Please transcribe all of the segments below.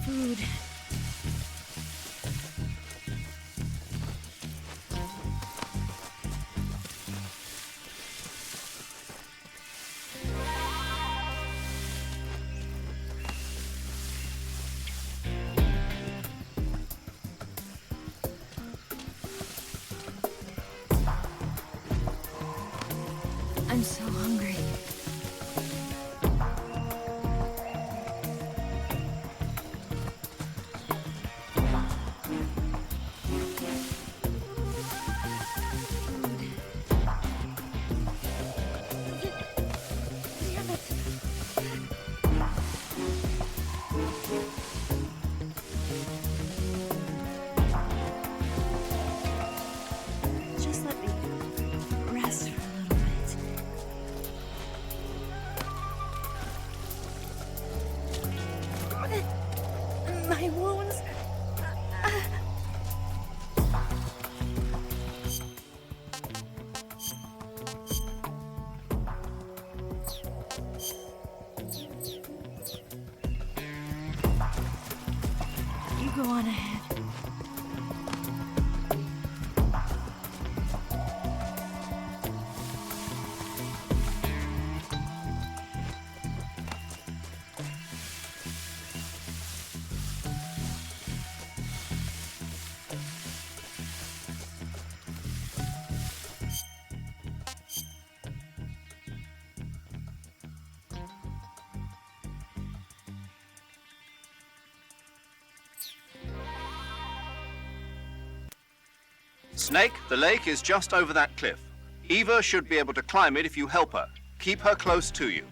Food. I'm so hungry. Just let me rest for a little bit. My wounds. You go on ahead. Snake, the lake is just over that cliff. Eva should be able to climb it if you help her. Keep her close to you.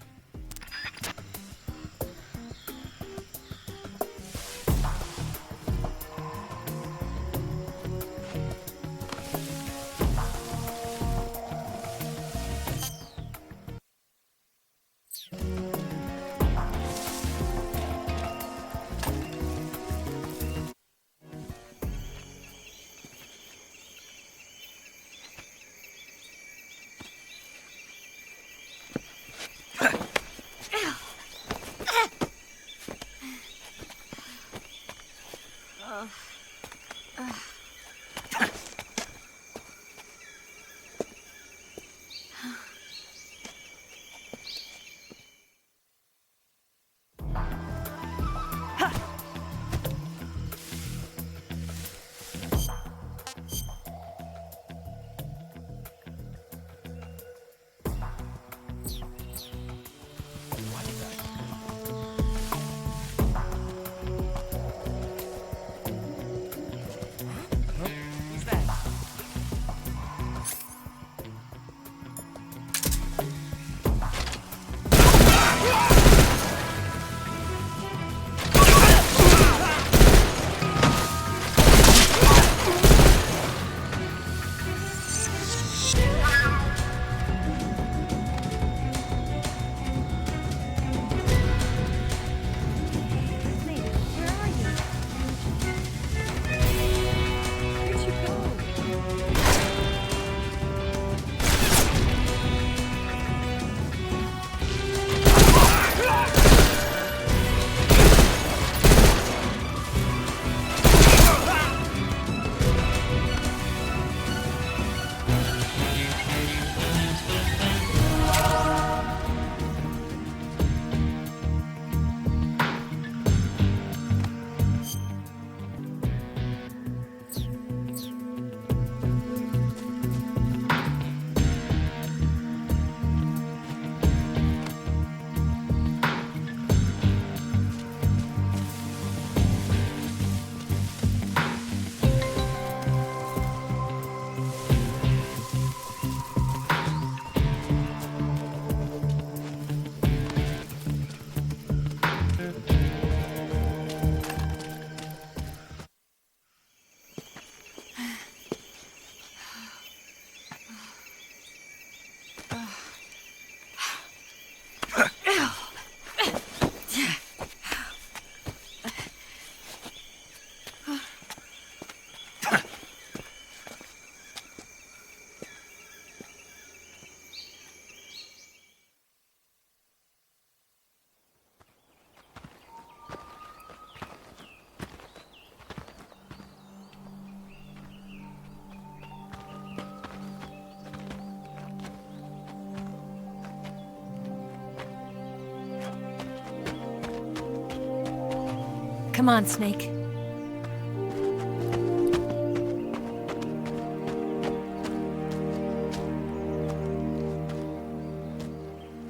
Come on, Snake.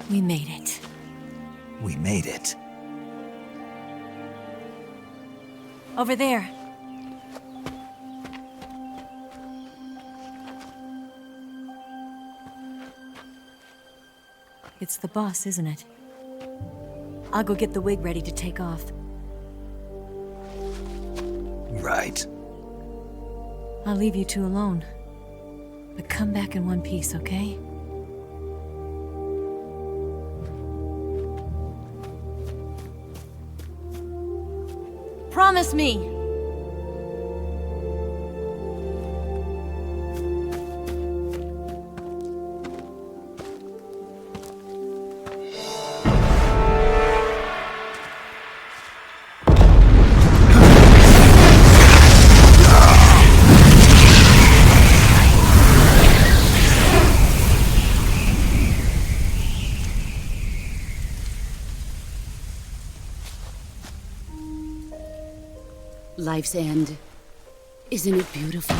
We made it. We made it. Over there. It's the boss, isn't it? I'll go get the wig ready to take off. Right. I'll leave you two alone. But come back in one piece, okay? Promise me! Life's end. Isn't it beautiful?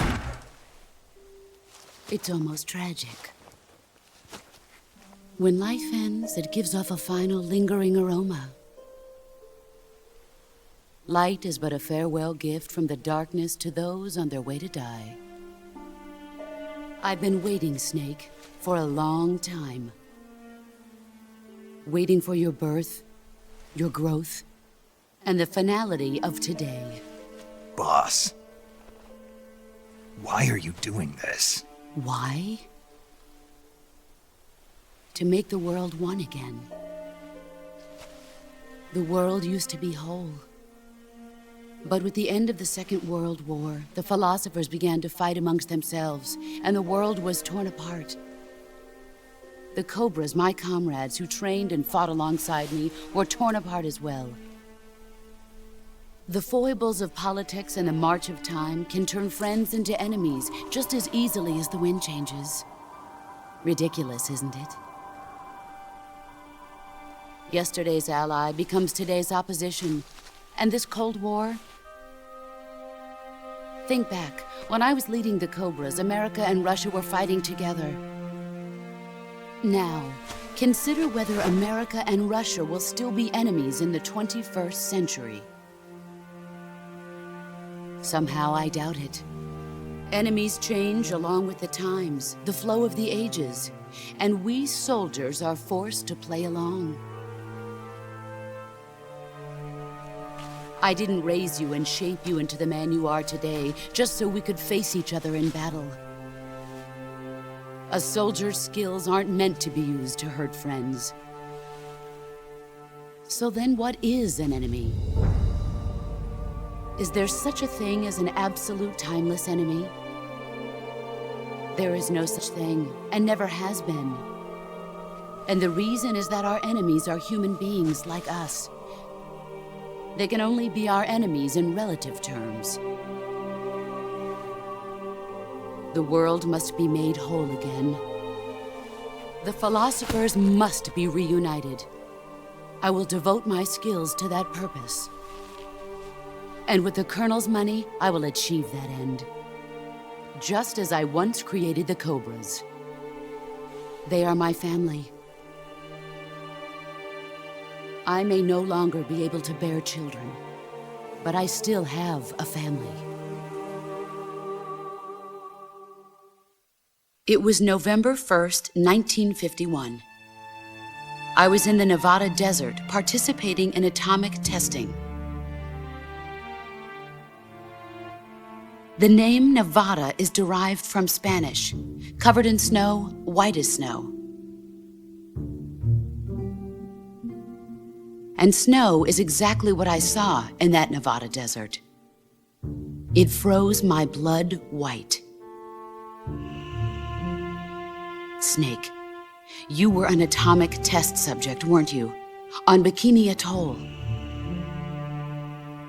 It's almost tragic. When life ends, it gives off a final lingering aroma. Light is but a farewell gift from the darkness to those on their way to die. I've been waiting, Snake, for a long time. Waiting for your birth, your growth, and the finality of today. Boss. Why are you doing this? Why? To make the world one again. The world used to be whole. But with the end of the Second World War, the philosophers began to fight amongst themselves, and the world was torn apart. The Cobras, my comrades who trained and fought alongside me, were torn apart as well. The foibles of politics and the march of time can turn friends into enemies just as easily as the wind changes. Ridiculous, isn't it? Yesterday's ally becomes today's opposition. And this Cold War? Think back. When I was leading the Cobras, America and Russia were fighting together. Now, consider whether America and Russia will still be enemies in the 21st century. Somehow I doubt it. Enemies change along with the times, the flow of the ages, and we soldiers are forced to play along. I didn't raise you and shape you into the man you are today just so we could face each other in battle. A soldier's skills aren't meant to be used to hurt friends. So then what is an enemy? Is there such a thing as an absolute timeless enemy? There is no such thing, and never has been. And the reason is that our enemies are human beings like us. They can only be our enemies in relative terms. The world must be made whole again. The philosophers must be reunited. I will devote my skills to that purpose. And with the Colonel's money, I will achieve that end. Just as I once created the Cobras. They are my family. I may no longer be able to bear children, but I still have a family. It was November 1st, 1951. I was in the Nevada desert participating in atomic testing. The name Nevada is derived from Spanish, covered in snow, white as snow. And snow is exactly what I saw in that Nevada desert. It froze my blood white. Snake, you were an atomic test subject, weren't you? On Bikini Atoll.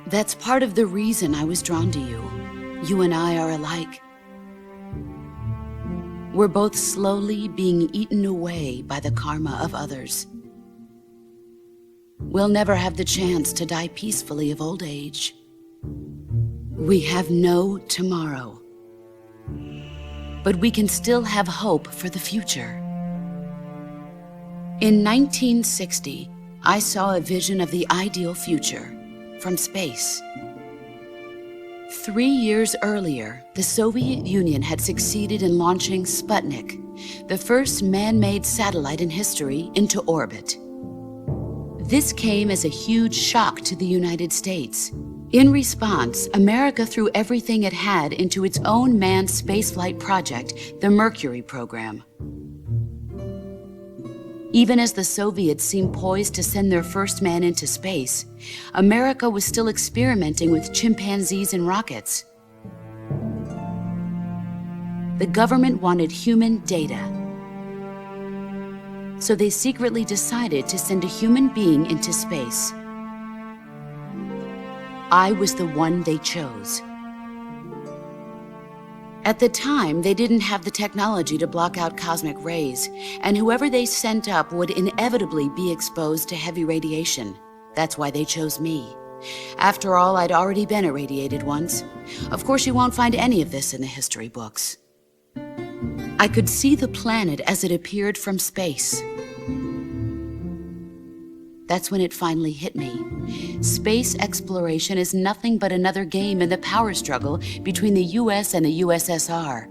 That's part of the reason I was drawn to you. You and I are alike. We're both slowly being eaten away by the karma of others. we'll never have the chance to die peacefully of old age. We have no tomorrow. But we can still have hope for the future. In 1960, I saw a vision of the ideal future from space. 3 years earlier, the Soviet Union had succeeded in launching Sputnik, the first man-made satellite in history, into orbit. This came as a huge shock to the United States. In response, America threw everything it had into its own manned spaceflight project, the Mercury program. Even as the Soviets seemed poised to send their first man into space, America was still experimenting with chimpanzees and rockets. The government wanted human data, so they secretly decided to send a human being into space. I was the one they chose. At the time, they didn't have the technology to block out cosmic rays, and whoever they sent up would inevitably be exposed to heavy radiation. That's why they chose me. After all, I'd already been irradiated once. Of course, you won't find any of this in the history books. I could see the planet as it appeared from space. That's when it finally hit me. Space exploration is nothing but another game in the power struggle between the US and the USSR.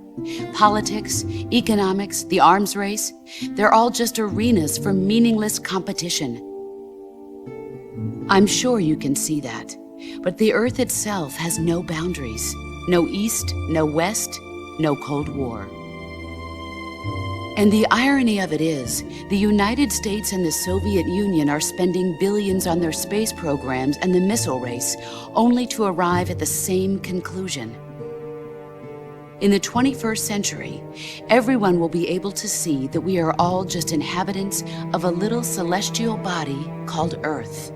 Politics, economics, the arms race, they're all just arenas for meaningless competition. I'm sure you can see that, but the Earth itself has no boundaries. No East, no West, no Cold War. And the irony of it is, the United States and the Soviet Union are spending billions on their space programs and the missile race, only to arrive at the same conclusion. In the 21st century, everyone will be able to see that we are all just inhabitants of a little celestial body called Earth.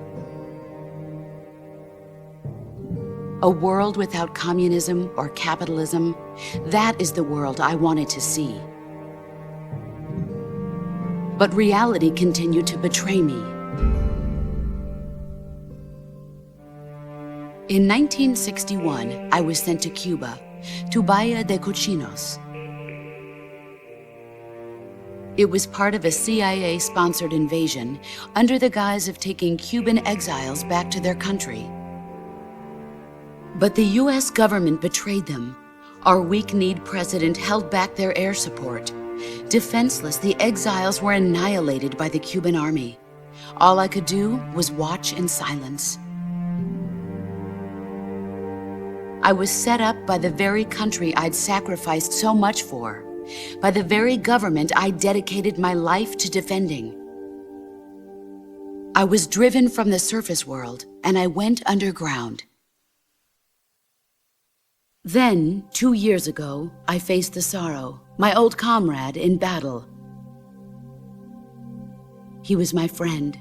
A world without communism or capitalism, that is the world I wanted to see. But reality continued to betray me. In 1961, I was sent to Cuba, to Bahia de Cochinos. It was part of a CIA-sponsored invasion under the guise of taking Cuban exiles back to their country. But the US government betrayed them. Our weak-kneed president held back their air support. Defenseless, the exiles were annihilated by the Cuban army. All I could do was watch in silence. I was set up by the very country I'd sacrificed so much for, by the very government I dedicated my life to defending. I was driven from the surface world, and I went underground. Then, 2 years ago, I faced the sorrow, my old comrade in battle. He was my friend.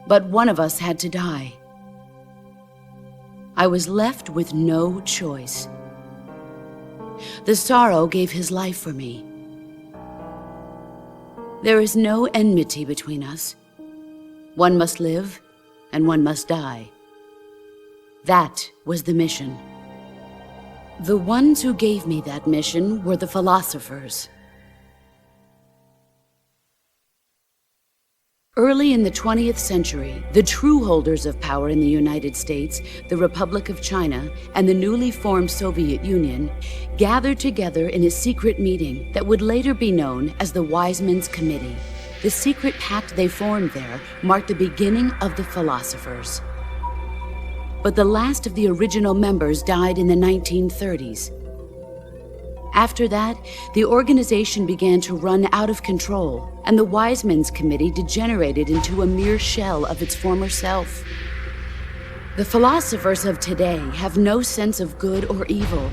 But one of us had to die. I was left with no choice. The sorrow gave his life for me. There is no enmity between us. One must live, and one must die. That was the mission. The ones who gave me that mission were the philosophers. Early in the 20th century, the true holders of power in the United States, the Republic of China, and the newly formed Soviet Union gathered together in a secret meeting that would later be known as the Wise Men's Committee. The secret pact they formed there marked the beginning of the philosophers. But the last of the original members died in the 1930s. After that, the organization began to run out of control, and the Wise Men's Committee degenerated into a mere shell of its former self. The philosophers of today have no sense of good or evil.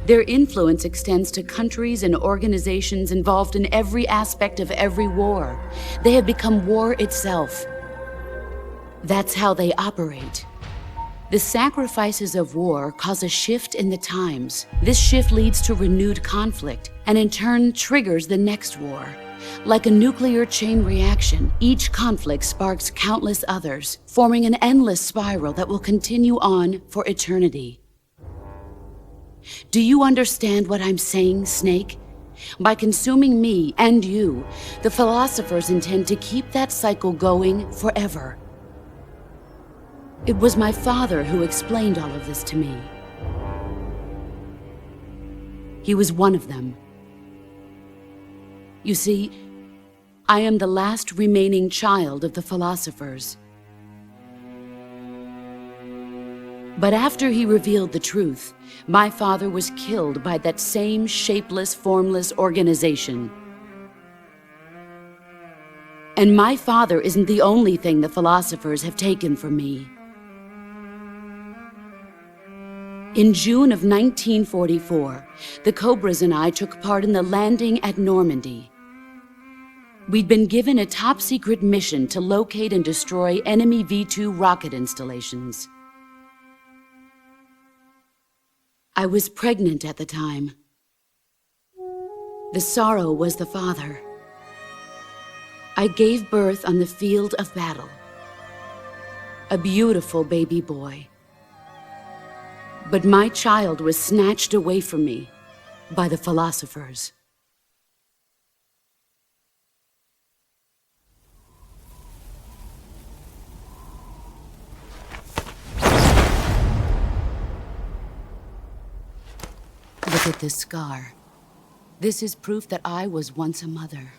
Their influence extends to countries and organizations involved in every aspect of every war. They have become war itself. That's how they operate. The sacrifices of war cause a shift in the times. This shift leads to renewed conflict, and in turn triggers the next war. Like a nuclear chain reaction, each conflict sparks countless others, forming an endless spiral that will continue on for eternity. Do you understand what I'm saying, Snake? By consuming me and you, the philosophers intend to keep that cycle going forever. It was my father who explained all of this to me. He was one of them. You see, I am the last remaining child of the philosophers. But after he revealed the truth, my father was killed by that same shapeless, formless organization. And my father isn't the only thing the philosophers have taken from me. In June of 1944, the Cobras and I took part in the landing at Normandy. We'd been given a top-secret mission to locate and destroy enemy V-2 rocket installations. I was pregnant at the time. The sorrow was the father. I gave birth on the field of battle. A beautiful baby boy. But my child was snatched away from me by the philosophers. Look at this scar. This is proof that I was once a mother.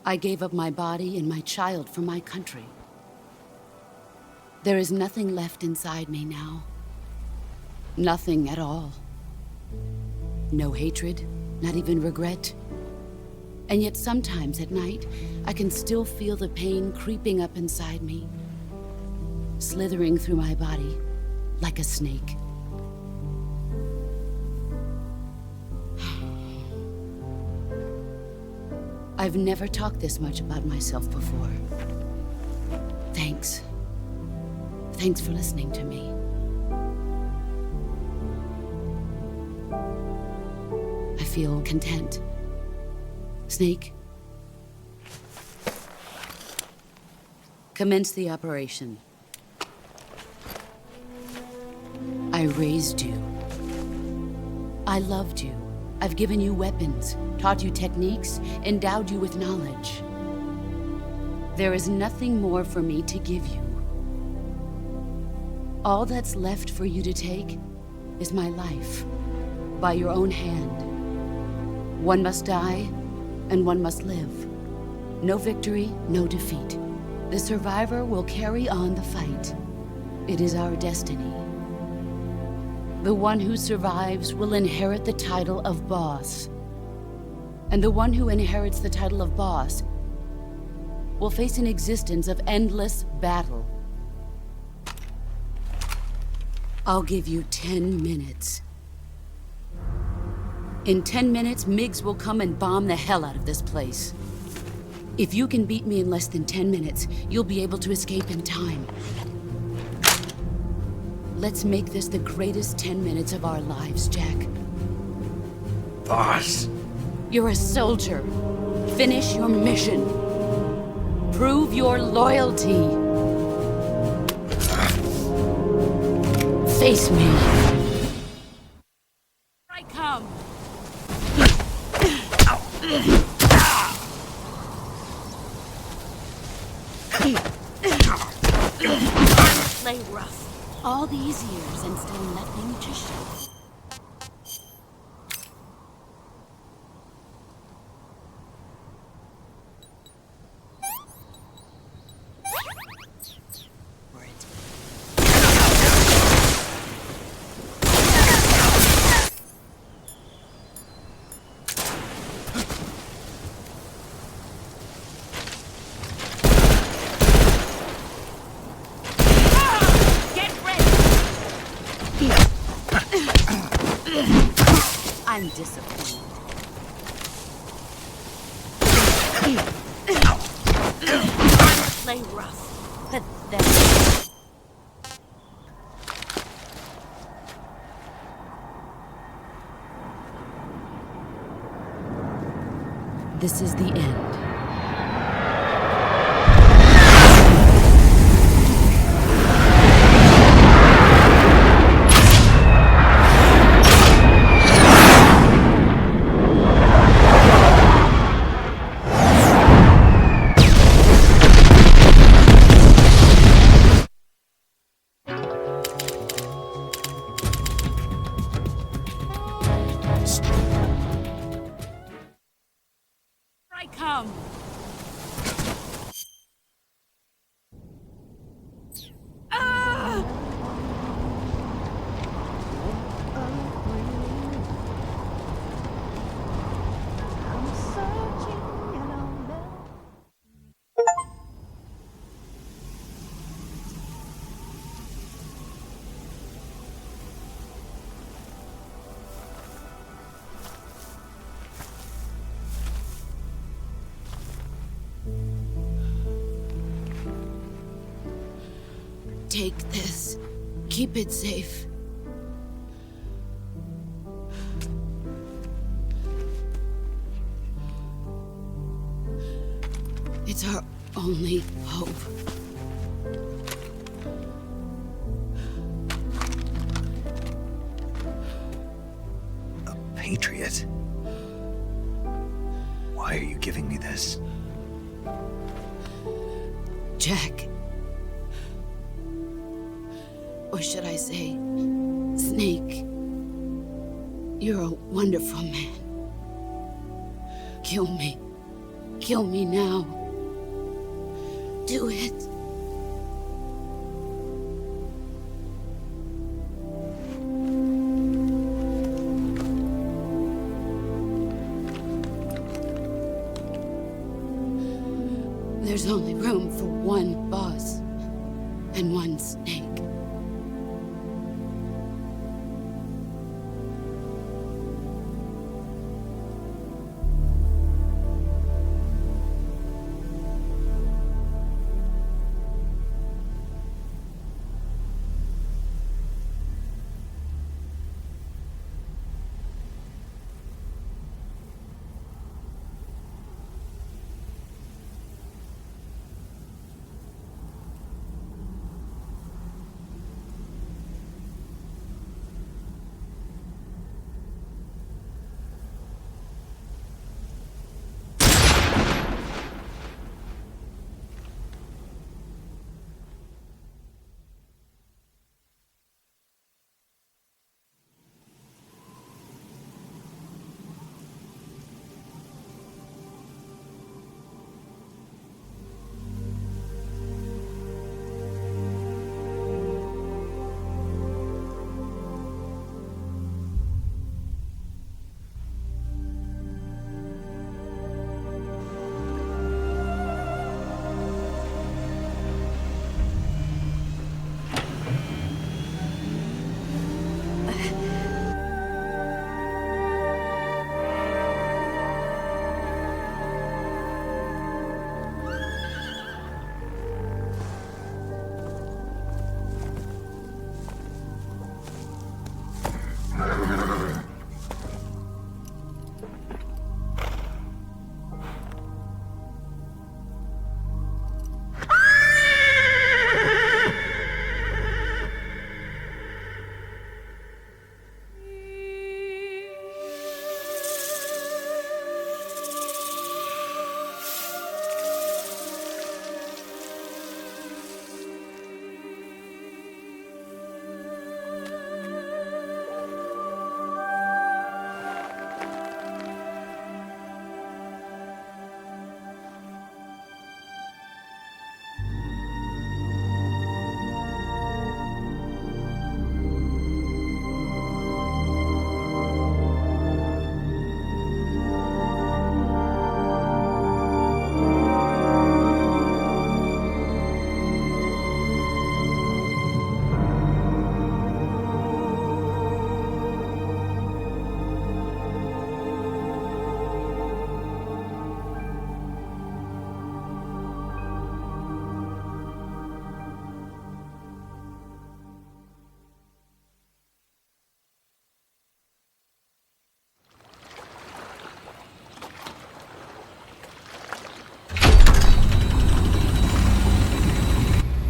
I gave up my body and my child for my country. There is nothing left inside me now. Nothing at all. No hatred, not even regret. And yet sometimes at night, I can still feel the pain creeping up inside me, slithering through my body like a snake. I've never talked this much about myself before. Thanks. Thanks for listening to me. I feel content. Snake? Commence the operation. I raised you. I loved you. I've given you weapons, taught you techniques, endowed you with knowledge. There is nothing more for me to give you. All that's left for you to take is my life, by your own hand. One must die, and one must live. No victory, no defeat. The survivor will carry on the fight. It is our destiny. The one who survives will inherit the title of boss. And the one who inherits the title of boss will face an existence of endless battle. I'll give you 10 minutes. In 10 minutes, MiGs will come and bomb the hell out of this place. If you can beat me in less than 10 minutes, you'll be able to escape in time. Let's make this the greatest 10 minutes of our lives, Jack. Boss. You're a soldier. Finish your mission. Prove your loyalty. Face me. I come. Play rough. All these years and still nothing to show. I'm disappointed. Play rough. Pathetic. This is the end. I come. Take this. Keep it safe. It's our only hope. A patriot? Why are you giving me this? Jack. Or should I say, Snake? You're a wonderful man. Kill me. Kill me now. Do it. There's only room for one boss and one snake.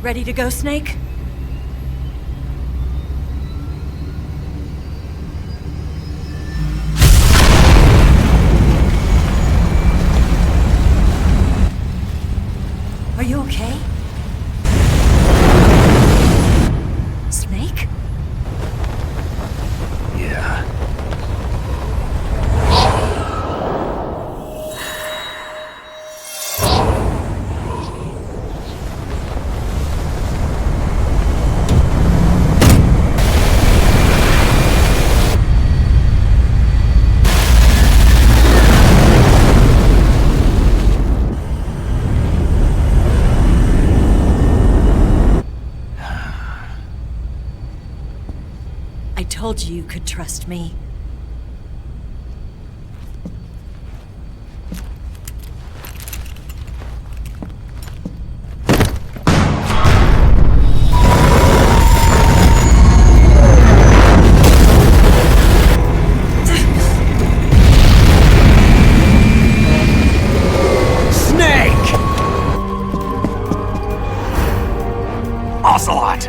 Ready to go, Snake? Are you okay? Snake? Yeah. I told you could trust me. Snake! Ocelot!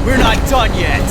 We're not done yet!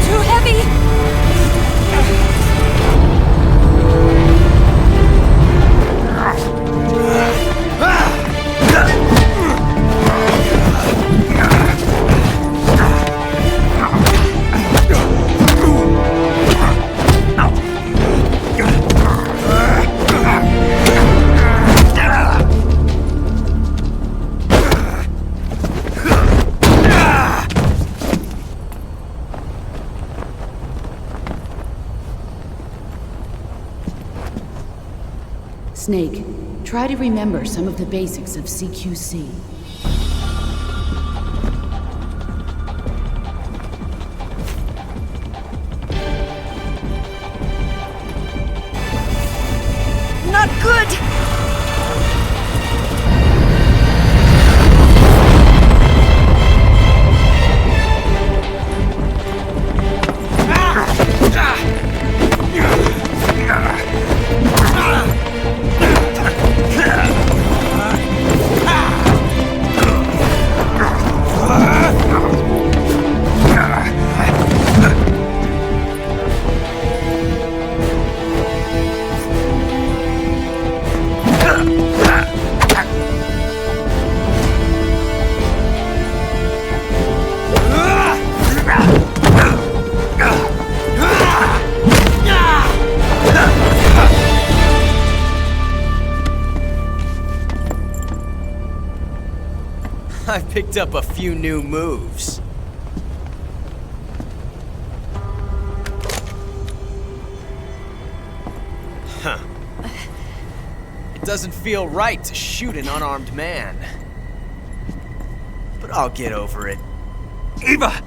Too heavy! Snake, try to remember some of the basics of CQC. Not good! I picked up a few new moves. Huh. It doesn't feel right to shoot an unarmed man. But I'll get over it. Eva!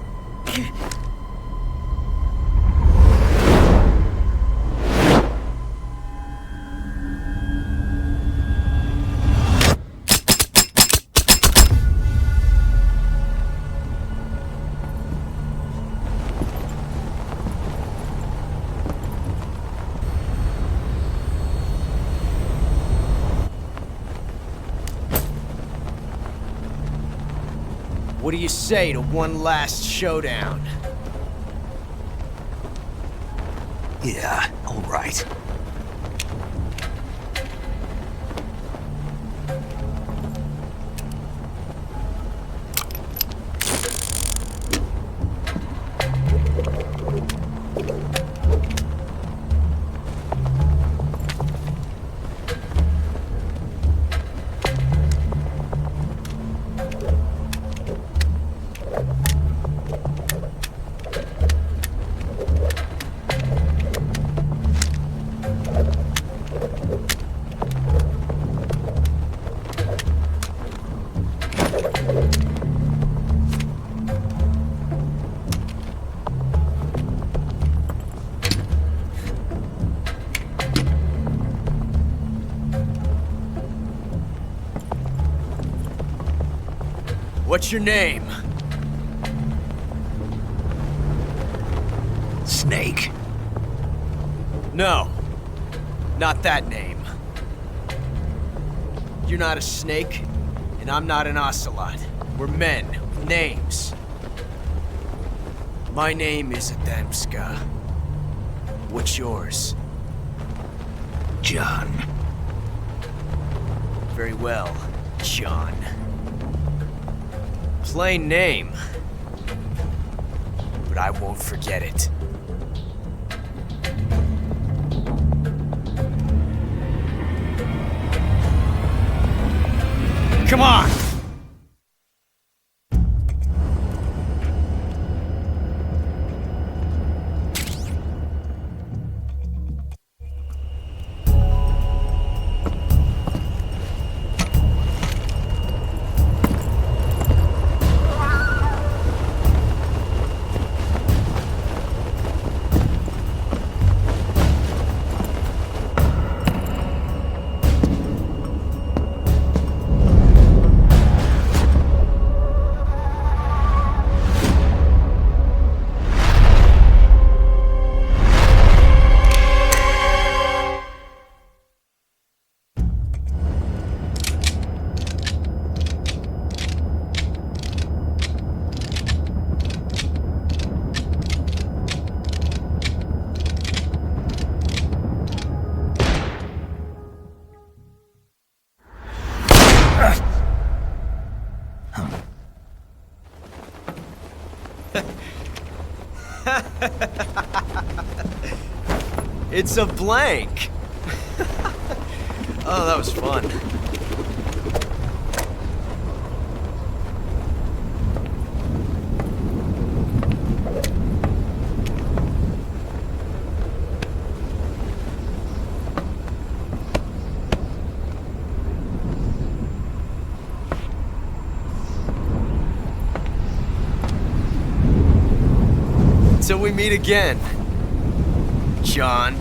What do you say to one last showdown? Yeah, all right. What's your name? Snake. No. Not that name. You're not a snake, and I'm not an ocelot. We're men with names. My name is Adamska. What's yours? John. Very well, John. Plain name. But I won't forget it. Come on! It's a blank! Oh, that was fun. Until we meet again, John.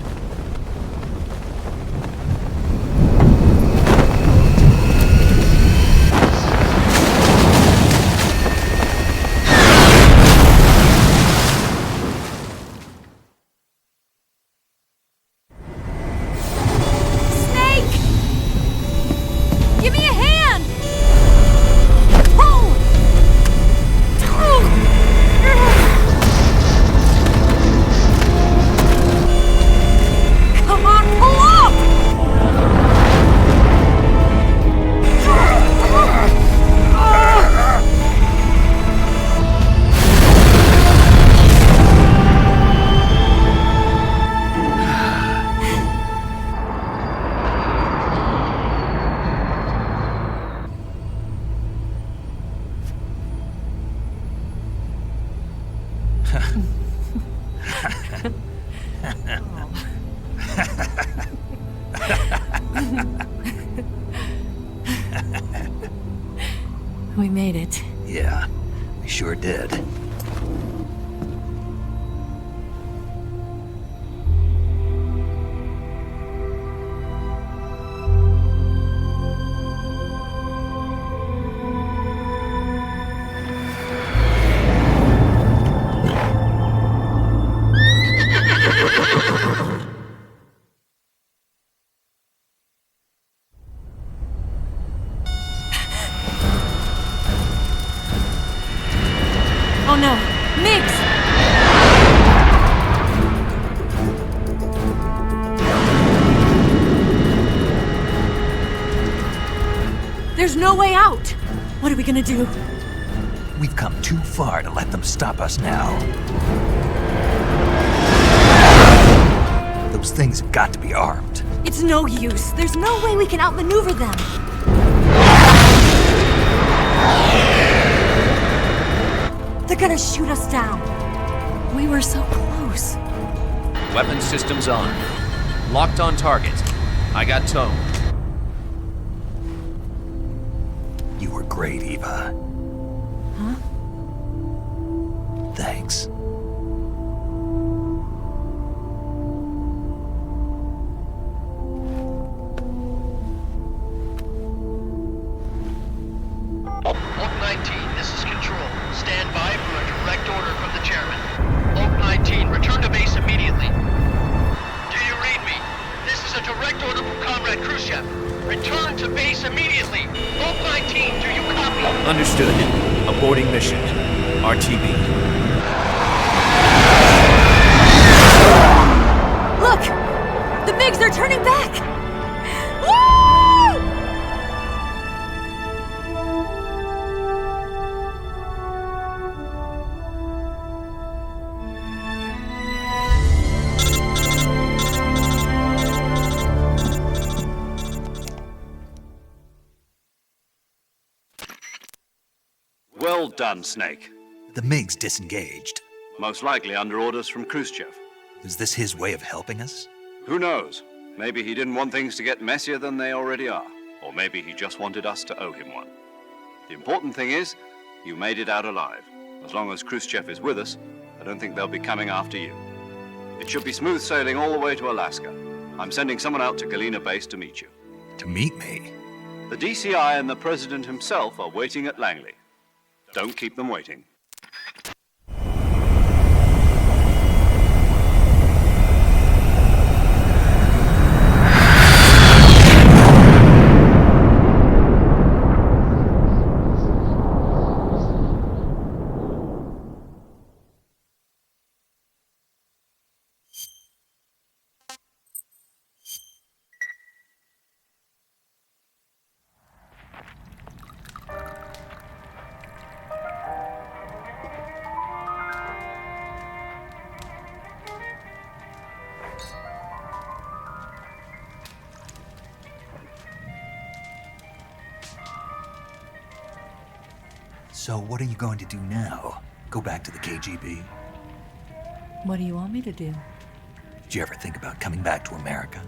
We made it. Yeah, we sure did. Oh no! Mix! There's no way out! What are we gonna do? We've come too far to let them stop us now. Those things have got to be armed. It's no use. There's no way we can outmaneuver them. They're gonna shoot us down. We were so close. Weapons systems on. Locked on target. I got tone. You were great, Eva. Huh? Thanks. Block 19, this Understood. Aborting mission. RTB. Look! The MiGs are turning back! Woo! Well done, Snake. The MiGs disengaged. Most likely under orders from Khrushchev. Is this his way of helping us? Who knows? Maybe he didn't want things to get messier than they already are. Or maybe he just wanted us to owe him one. The important thing is, you made it out alive. As long as Khrushchev is with us, I don't think they'll be coming after you. It should be smooth sailing all the way to Alaska. I'm sending someone out to Galena Base to meet you. To meet me? The DCI and the President himself are waiting at Langley. Don't keep them waiting. So what are you going to do now? Go back to the KGB? What do you want me to do? Did you ever think about coming back to America?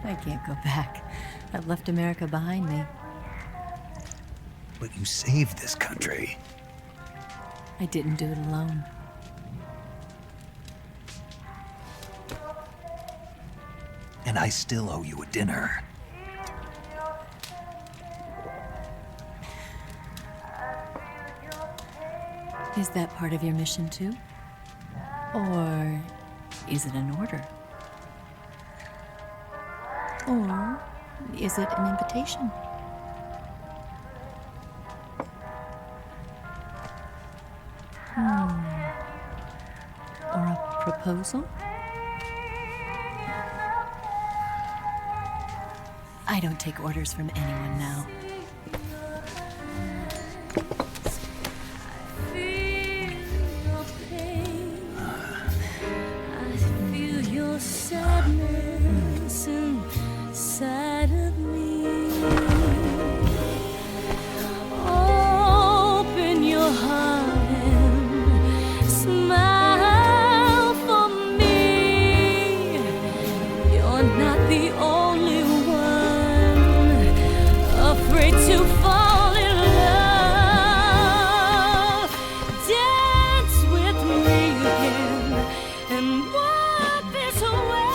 I can't go back. I've left America behind me. But you saved this country. I didn't do it alone. And I still owe you a dinner. Is that part of your mission too? Or is it an order? Or is it an invitation? Or a proposal? I don't take orders from anyone now. Sadness inside of me. Open your heart and smile for me. You're not the only one afraid to fall in love. Dance with me again and wipe this away.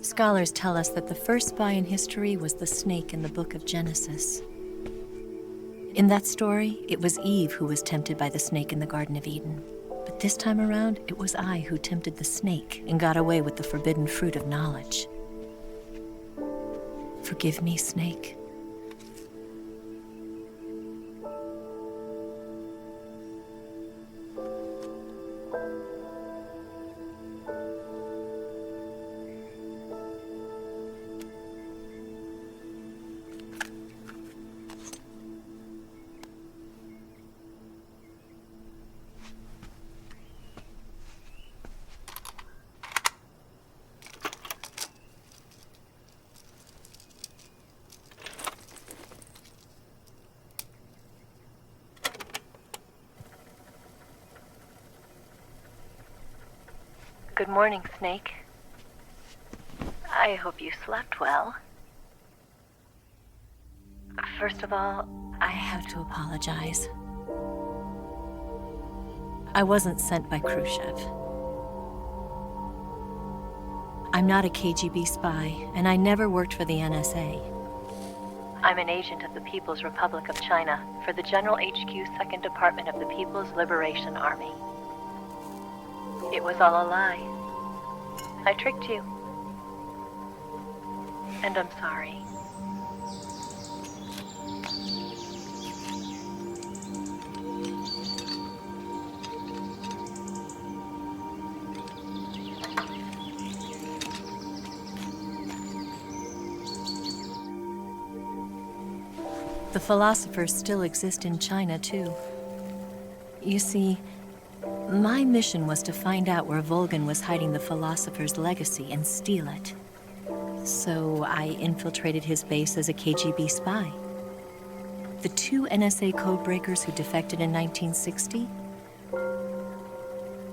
Scholars tell us that the first spy in history was the snake in the book of Genesis. In that story, it was Eve who was tempted by the snake in the Garden of Eden. But this time around, it was I who tempted the snake and got away with the forbidden fruit of knowledge. Forgive me, snake. Good morning, Snake. I hope you slept well. First of all, I have to apologize. I wasn't sent by Khrushchev. I'm not a KGB spy, and I never worked for the NSA. I'm an agent of the People's Republic of China for the General HQ 2nd Department of the People's Liberation Army. It was all a lie. I tricked you. And I'm sorry. The philosophers still exist in China, too. You see, my mission was to find out where Volgin was hiding the philosopher's legacy and steal it. So I infiltrated his base as a KGB spy. The 2 NSA codebreakers who defected in 1960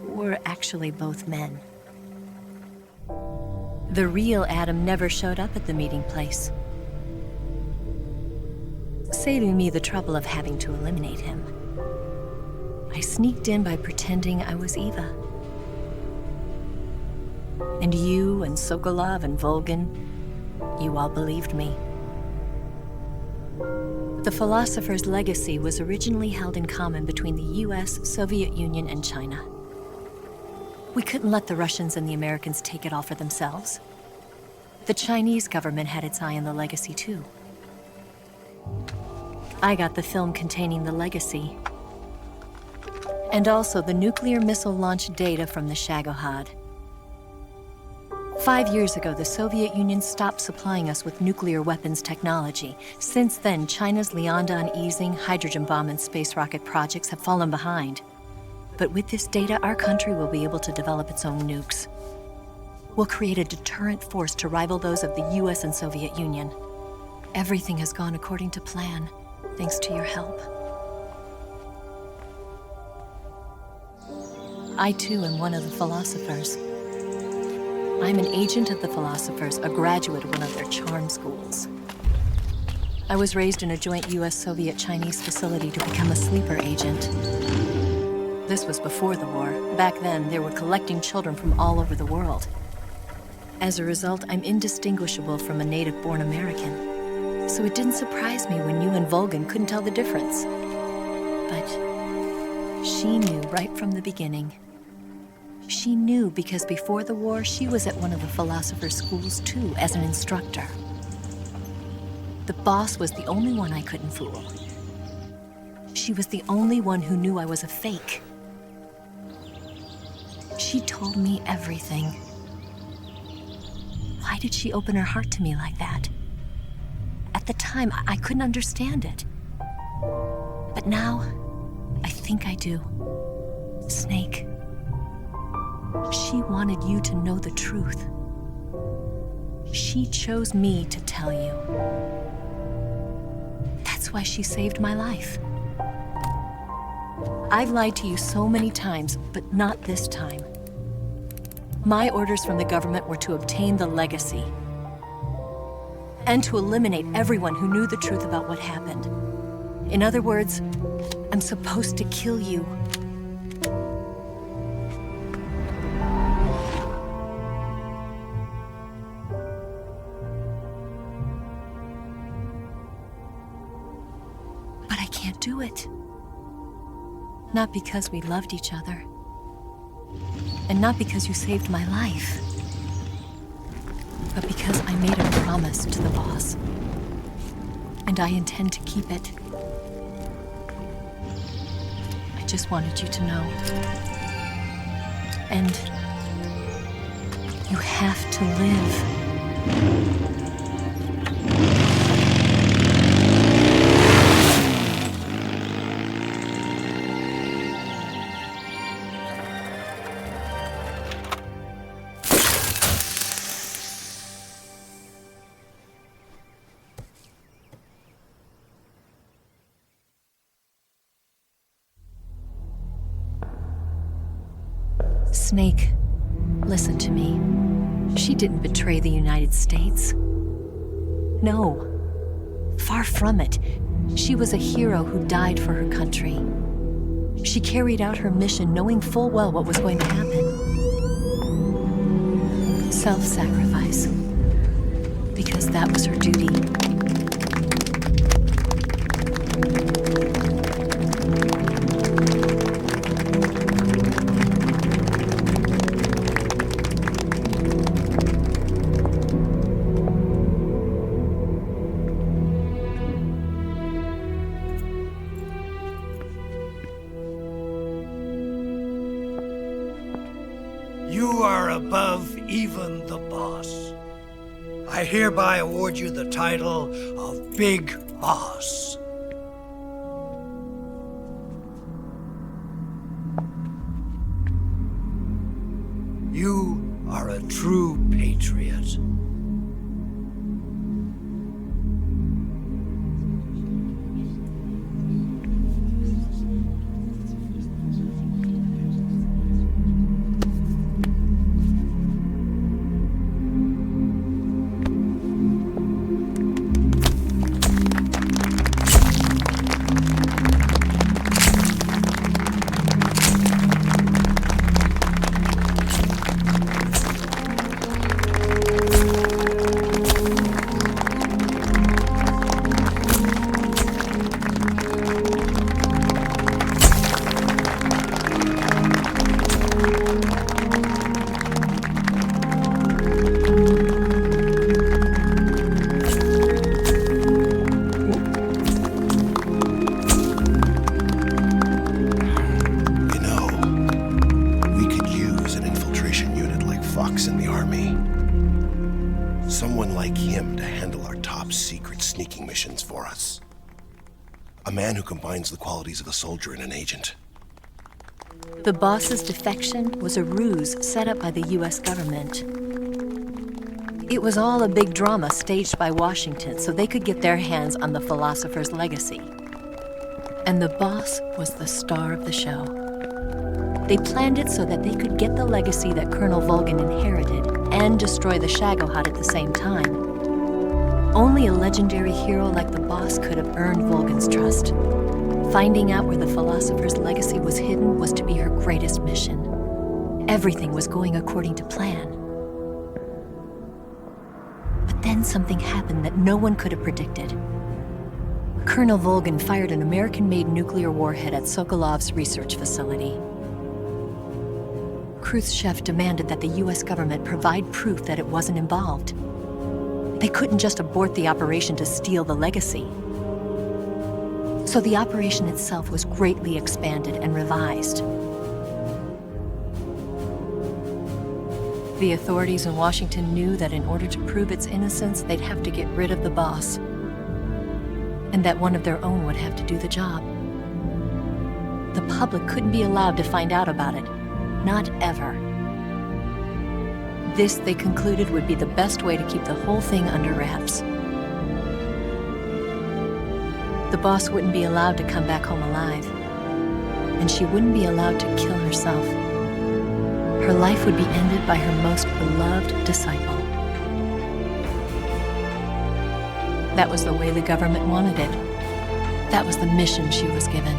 were actually both men. The real Adam never showed up at the meeting place, saving me the trouble of having to eliminate him. I sneaked in by pretending I was Eva. And you and Sokolov and Volgin, you all believed me. The philosopher's legacy was originally held in common between the US, Soviet Union, and China. We couldn't let the Russians and the Americans take it all for themselves. The Chinese government had its eye on the legacy, too. I got the film containing the legacy, and also the nuclear missile launch data from the Shagohod. 5 years ago, the Soviet Union stopped supplying us with nuclear weapons technology. Since then, China's Liaodong easing, hydrogen bomb, and space rocket projects have fallen behind. But with this data, our country will be able to develop its own nukes. We'll create a deterrent force to rival those of the US and Soviet Union. Everything has gone according to plan, thanks to your help. I, too, am one of the philosophers. I'm an agent of the philosophers, a graduate of one of their charm schools. I was raised in a joint US-Soviet-Chinese facility to become a sleeper agent. This was before the war. Back then, they were collecting children from all over the world. As a result, I'm indistinguishable from a native-born American. So it didn't surprise me when you and Volgin couldn't tell the difference. But she knew right from the beginning. She knew because before the war, she was at one of the philosopher's schools too, as an instructor. The boss was the only one I couldn't fool. She was the only one who knew I was a fake. She told me everything. Why did she open her heart to me like that? At the time, I couldn't understand it. But now, I think I do. Snake. She wanted you to know the truth. She chose me to tell you. That's why she saved my life. I've lied to you so many times, but not this time. My orders from the government were to obtain the legacy and to eliminate everyone who knew the truth about what happened. In other words, I'm supposed to kill you. But I can't do it. Not because we loved each other. And not because you saved my life. But because I made a promise to the boss. And I intend to keep it. I just wanted you to know. And you have to live. Snake, Listen to me. She didn't betray the United States. No. Far from it. She was a hero who died for her country. She carried out her mission knowing full well what was going to happen. Self-sacrifice. Because that was her duty. You are above even the boss. I hereby award you the title of Big Boss. You are a true patriot. Someone like him to handle our top secret sneaking missions for us. A man who combines the qualities of a soldier and an agent. The boss's defection was a ruse set up by the U.S. government. It was all a big drama staged by Washington so they could get their hands on the philosopher's legacy. And the boss was the star of the show. They planned it so that they could get the legacy that Colonel Volgin inherited and destroy the Shagohod at the same time. Only a legendary hero like the boss could have earned Volgin's trust. Finding out where the philosopher's legacy was hidden was to be her greatest mission. Everything was going according to plan. But then something happened that no one could have predicted. Colonel Volgin fired an American-made nuclear warhead at Sokolov's research facility. Khrushchev demanded that the U.S. government provide proof that it wasn't involved. They couldn't just abort the operation to steal the legacy. So the operation itself was greatly expanded and revised. The authorities in Washington knew that in order to prove its innocence, they'd have to get rid of the boss, and that one of their own would have to do the job. The public couldn't be allowed to find out about it. Not ever. This, they concluded, would be the best way to keep the whole thing under wraps. The boss wouldn't be allowed to come back home alive, and she wouldn't be allowed to kill herself. Her life would be ended by her most beloved disciple. That was the way the government wanted it. That was the mission she was given,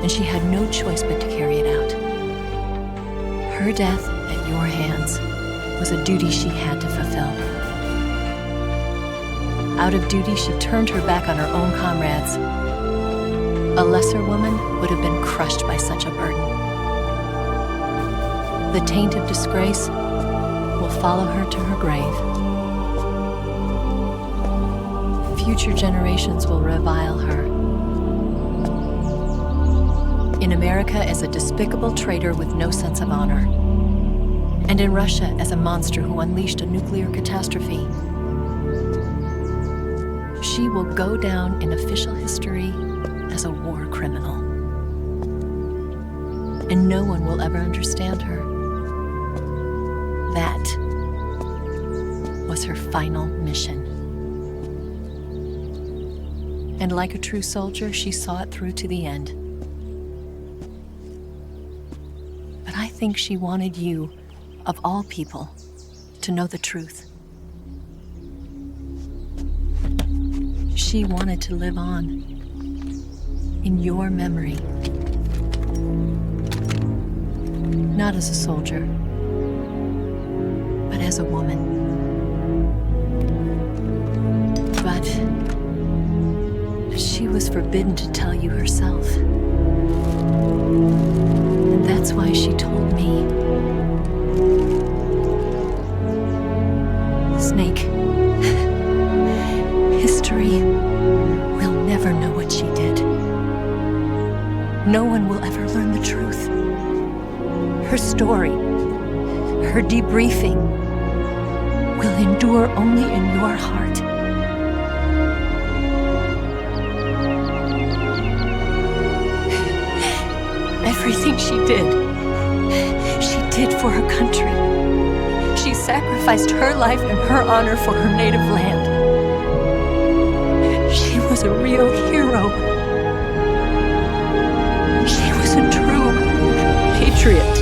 and she had no choice but to carry it out. Her death at your hands was a duty she had to fulfill. Out of duty, she turned her back on her own comrades. A lesser woman would have been crushed by such a burden. The taint of disgrace will follow her to her grave. Future generations will revile her. In America as a despicable traitor with no sense of honor. And in Russia as a monster who unleashed a nuclear catastrophe. She will go down in official history as a war criminal. And no one will ever understand her. That was her final mission. And like a true soldier, she saw it through to the end. But I think she wanted you, of all people, to know the truth. She wanted to live on, in your memory. Not as a soldier, but as a woman. But she was forbidden to tell you herself. And that's why she told me. Snake, history will never know what she did. No one will ever learn the truth. Her story, her debriefing, will endure only in your heart. Everything she did for her country. She sacrificed her life and her honor for her native land. She was a real hero. She was a true patriot.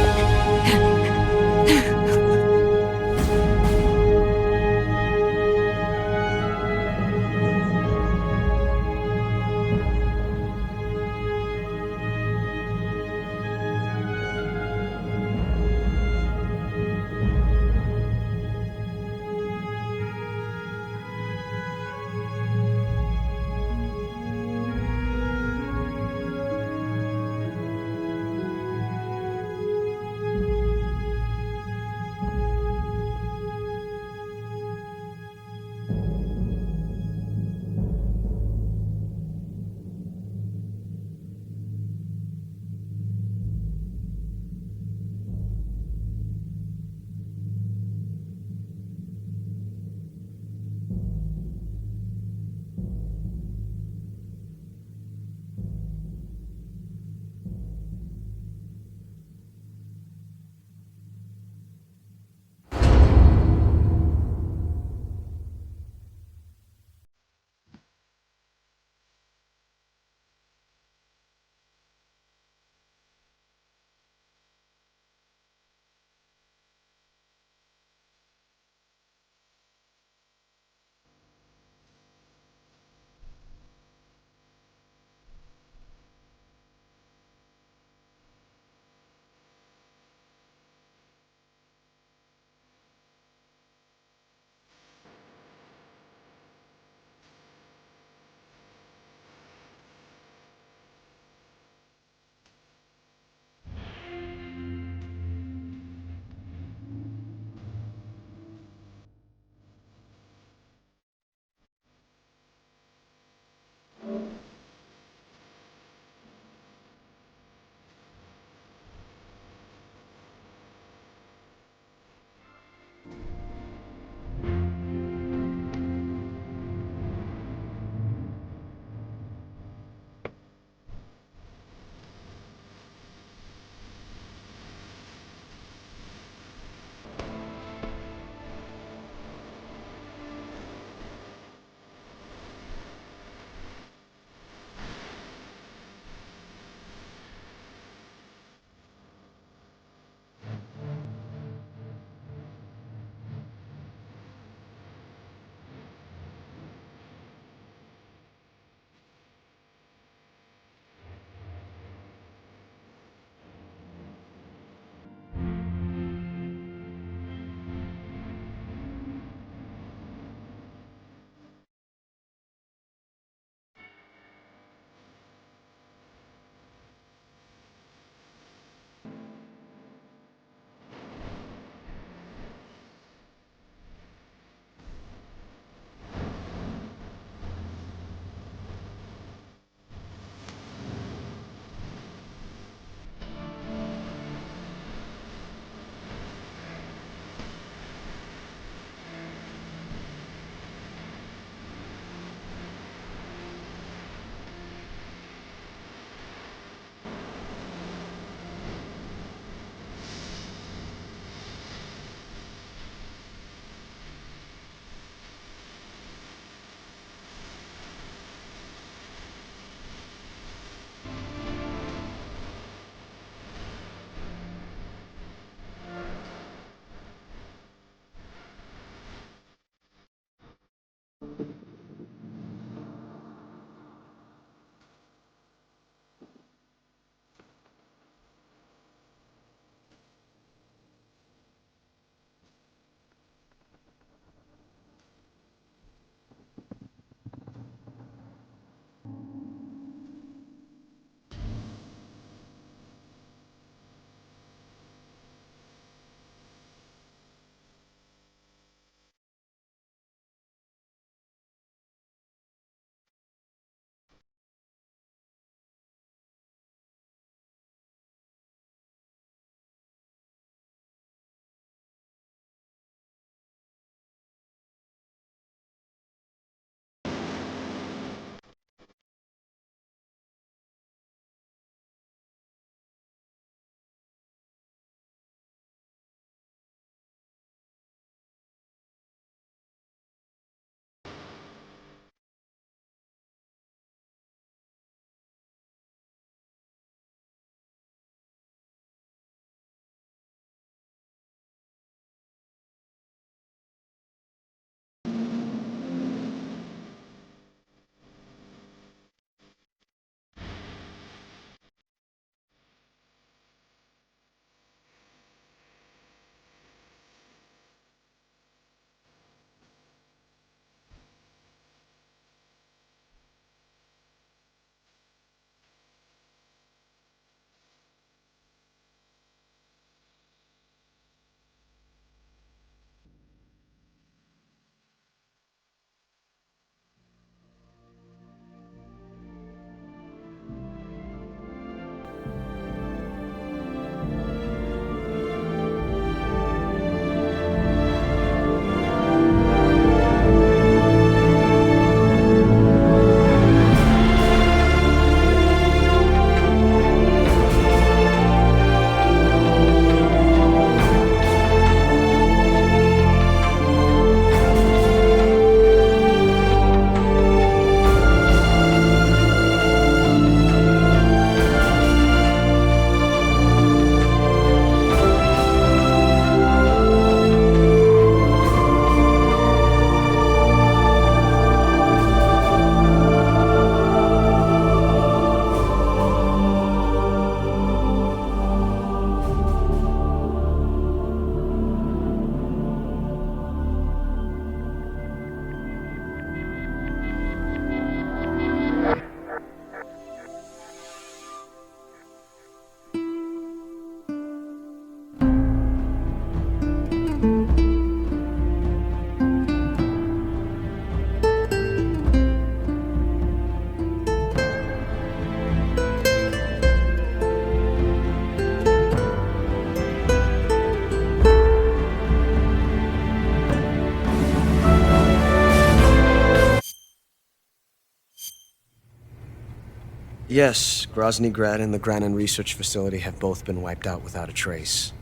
Yes, Grozny Grad and the Granin Research Facility have both been wiped out without a trace.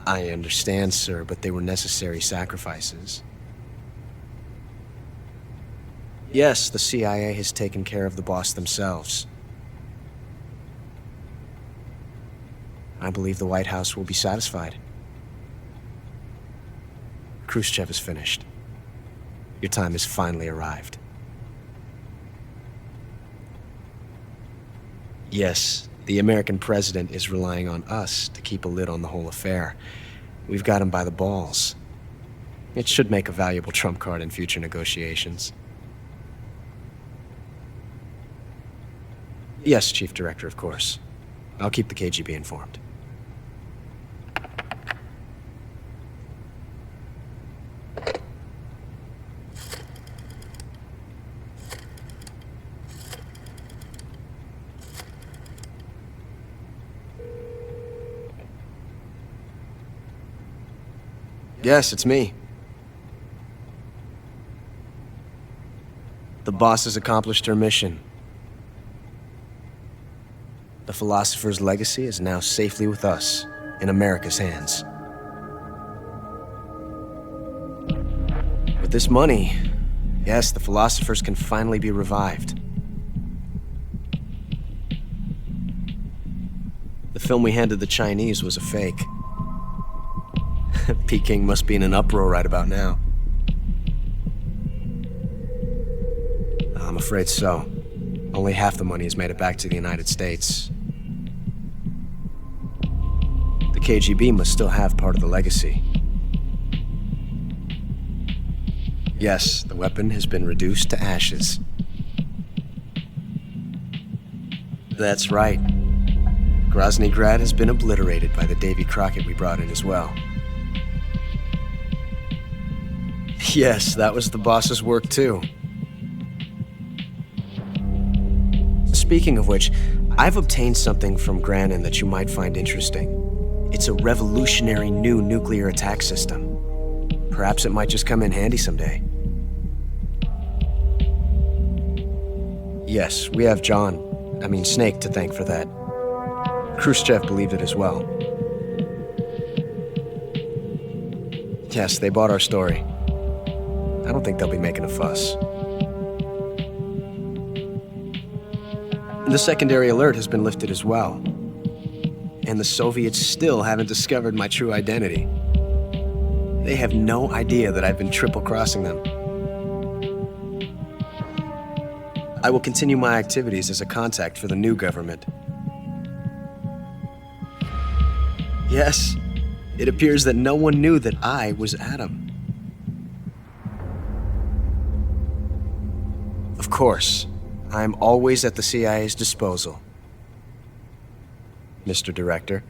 I understand, sir, but they were necessary sacrifices. Yes, the CIA has taken care of the boss themselves. I believe the White House will be satisfied. Khrushchev is finished. Your time has finally arrived. Yes, the American president is relying on us to keep a lid on the whole affair. We've got him by the balls. It should make a valuable trump card in future negotiations. Yes, Chief Director, of course. I'll keep the KGB informed. Yes, it's me. The boss has accomplished her mission. The philosopher's legacy is now safely with us, in America's hands. With this money, yes, the philosophers can finally be revived. The film we handed the Chinese was a fake. Peking must be in an uproar right about now. I'm afraid so. Only half the money has made it back to the United States. The KGB must still have part of the legacy. Yes, the weapon has been reduced to ashes. That's right. Grozny Grad has been obliterated by the Davy Crockett we brought in as well. Yes, that was the boss's work too. Speaking of which, I've obtained something from Granin that you might find interesting. It's a revolutionary new nuclear attack system. Perhaps it might just come in handy someday. Yes, we have Snake to thank for that. Khrushchev believed it as well. Yes, they bought our story. I don't think they'll be making a fuss. The secondary alert has been lifted as well. And the Soviets still haven't discovered my true identity. They have no idea that I've been triple-crossing them. I will continue my activities as a contact for the new government. Yes, it appears that no one knew that I was Adam. Of course, I'm always at the CIA's disposal, Mr. Director.